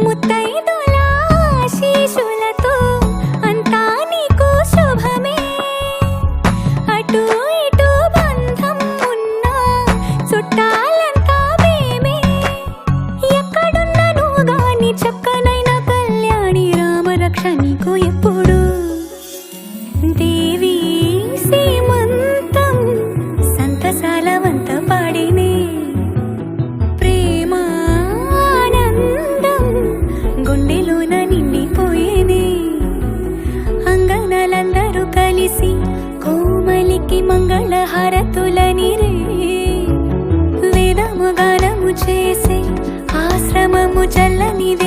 ముత్తైదుల ఆశీస్సులతో అంతా నీకు శుభమే. అటు ఇటు బంధం ఉన్నా చుట్టాలంతా మేమే. ఎక్కడున్నను గాని చక్కనైన కళ్యాణి రామరక్ష నీకు ఎప్పుడు. దేవి సీమంతం సంతసాల వంత పాడినే. ప్రేమానందం గుండెలోన నిండిపోయేనే. అంగనలందరూ కలిసి కోమలికి మంగళహారతులనిరే. వేదము గానము చేసే ఆశ్రమము చల్లనిదే.